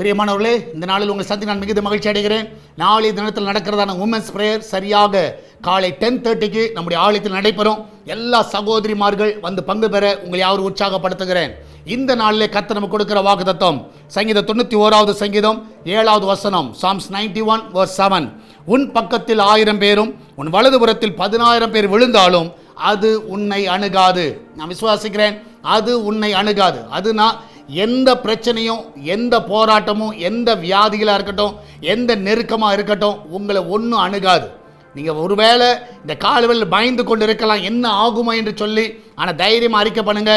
பிரியமானவர்களே, இந்த நாளில் உங்கள் சந்தி நான் மிகுந்த மகிழ்ச்சி அடைகிறேன். நாளைய தினத்தில் நடக்கிறதான உமன்ஸ் பிரேயர் சரியாக காலை 10:30 நம்முடைய ஆலயத்தில் நடைபெறும். எல்லா சகோதரிமார்கள் வந்து பங்கு பெற உங்களை யாரும் உற்சாகப்படுத்துகிறேன். இந்த நாளிலே கர்த்தர் நமக்கு கொடுக்கிற வாக்குத்தத்தம் சங்கீதம் 91வது சங்கீதம் 7வது வசனம், Psalms 91:7. உன் பக்கத்தில் 1000 பேரும் உன் வலதுபுறத்தில் 10,000 பேர் விழுந்தாலும் அது உன்னை அணுகாது. நான் விசுவாசிக்கிறேன், அது உன்னை அணுகாது. அதுனா எந்த பிரச்சனையும், எந்த போராட்டமும், எந்த வியாதிகளாக இருக்கட்டும், எந்த நெருக்கமாக இருக்கட்டும், உங்களை ஒன்றும் அணுகாது. நீங்கள் ஒருவேளை இந்த காலவெளியில் பயந்து கொண்டு இருக்கலாம், என்ன ஆகுமா என்று சொல்லி. ஆனால் தைரியமாக அறிக்கை பண்ணுங்க,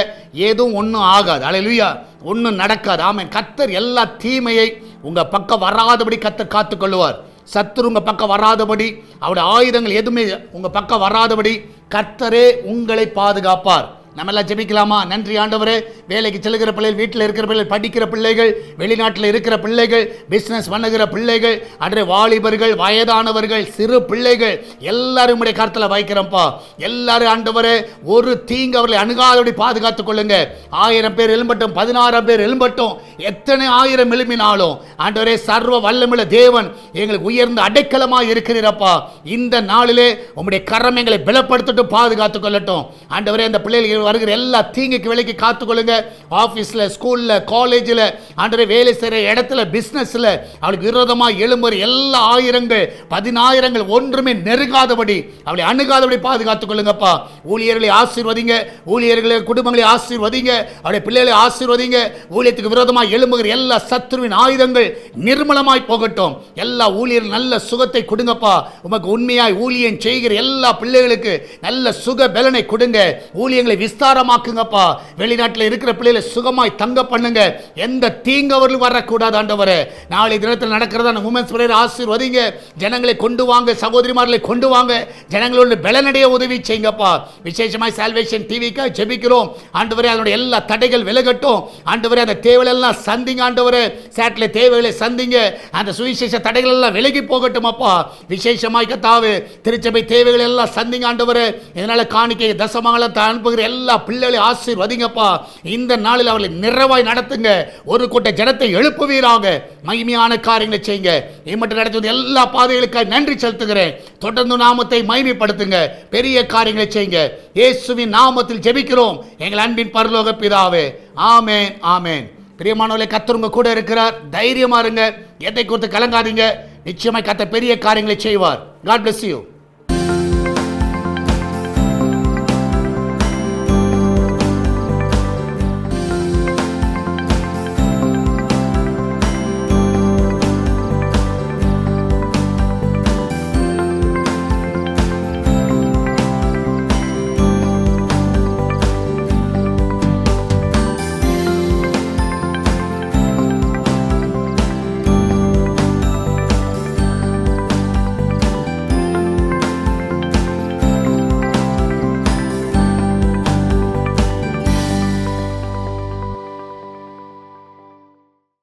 எதுவும் ஒன்றும் ஆகாது. அல்லேலூயா, ஒன்றும் நடக்காது. ஆமென். கர்த்தர் எல்லா தீமையை உங்கள் பக்கம் வராதபடி கர்த்தர் காத்துக்கொள்ளுவார். சத்துரு உங்கள் பக்கம் வராதபடி, அவருடைய ஆயுதங்கள் எதுவுமே உங்கள் பக்கம் வராதபடி கர்த்தரே உங்களை பாதுகாப்பார். நம்ம எல்லாம் ஜெபிக்கலாமா? நன்றி ஆண்டவரே. வேலைக்கு செல்கிற பிள்ளைகள், வீட்டில் இருக்கிற பிள்ளைகள், படிக்கிற பிள்ளைகள், வெளிநாட்டில் இருக்கிற பிள்ளைகள், பிஸ்னஸ் பண்ணுகிற பிள்ளைகள், அன்றைய வாலிபர்கள், வயதானவர்கள், சிறு பிள்ளைகள் எல்லாரும் உடைய கருத்தில் வைக்கிறோம்ப்பா. எல்லாரும் ஆண்டவரே ஒரு தீங்கு அவர்களை அணுகாதபடி பாதுகாத்துக் கொள்ளுங்க. 1000 பேர் எழும்பட்டும், 16 பேர் எழும்பட்டும், எத்தனை 1000 எழும்பினாலும் ஆண்டவரே சர்வ வல்லமுள்ள தேவன் எங்களுக்கு உயர்ந்த அடைக்கலமாக இருக்கிறீரப்பா. இந்த நாளிலே உம்முடைய கரம் எங்களை பலப்படுத்தட்டும், பாதுகாத்துக் கொள்ளட்டும். ஆண்டவரே அந்த பிள்ளைகள் வருகிற எல்லா தீங்குக்கு விலைக்கு காத்துக்கொள்ளுங்க. ஆஃபீஸில், ஸ்கூலில், காலேஜில், ஆண்டவரே வேலை செய்கிற இடத்துல, பிஸ்னஸில் அவளுக்கு விரோதமாக எழும்புற எல்லா 1000 10,000 ஒன்றுமே நெருங்காதபடி, அவளை அணுகாதபடி பாதுகாத்துக் கொள்ளுங்கப்பா. ஊழியர்களை ஆசீர்வதிங்க, ஊழியர்களை குடும்பங்களை ஆசீர்வதிங்க, அவருடைய பிள்ளைகளை ஆசீர்வதிங்க. ஊழியத்துக்கு விரோதமாக எழும்புகிற எல்லா சத்துருவின் ஆயுதங்கள் நிர்மலமாய் போகட்டும். எல்லா ஊழியர் நல்ல சுகத்தை கொடுங்கப்பா. உமக்கு உண்மையாய் ஊழியம் செய்கிற எல்லா பிள்ளைகளுக்கு நல்ல சுக பலனை கொடுங்க. ஊழியங்களை விஸ்தாரமாக்குங்கப்பா. வெளிநாட்டில் இருக்கிற பிள்ளைகளை சுகமாய் தங்க பண்ணுங்க. எந்த தீங்கவர்களும் வரக்கூடாது ஆண்டவரே. நாளை தினத்தில் நடக்கிறதான உமன்ஸ் பிரேயர் ஆசீர்வதிங்க. ஜனங்களை கொண்டு வாங்க, சகோதரிமார்களை கொண்டு வாங்க. ஜனங்களோட பலனடைய உதவி செய்யுங்கப்பா. விசேஷமாய் சால்வேஷன் டிவிக்கு ஜெபிக்கிறோம் ஆண்டவரே. அதனுடைய எல்லா தடைகள் விலகட்டும் ஆண்டவரே. அந்த தேவைகள் எல்லாம் சந்திங்க ஆண்டவரே. சேட்டலைட் தேவைகளை சந்திங்க. அந்த சுவிசேஷ தடைகள் எல்லாம் விலகி போகட்டும் அப்பா. விசேஷமாய் கர்த்தாவே திருச்சபை தேவைகள் எல்லாம் சந்திங்க ஆண்டவரே. இதனால காணிக்கை தசமங்களை அனுப்புகிற எல்லா பிள்ளைகளை ஆசீர்வதிங்கப்பா. இந்த நாளில் அவர்களை நிறைவாய் நடத்துங்க. ஒரு கூட்ட ஜனத்தை எழுப்புவீராக. மகிமையான காரியங்களை செய்யுங்க. இம்மட்டும் நடத்துவது எல்லா பாதைகளுக்காக நன்றி செலுத்துகிறேன். தொடர்ந்து நாமத்தை மகிமைப்படுத்துங்க. பெரிய காரியங்களை செய்யுங்க. இயேசுவின் நாமத்தில் ஜெபிக்கிறோம் எங்கள் அன்பின் பரலோக பிதாவே. ஆமென், ஆமென். பிரியமானவர்களே, கர்த்தர் உங்க கூட இருக்கிறார். தைரியமா இருங்க. எதை குறித்து கலங்காதீங்க. நிச்சயமாய் கர்த்தர் பெரிய காரியங்களை செய்வார். God bless you.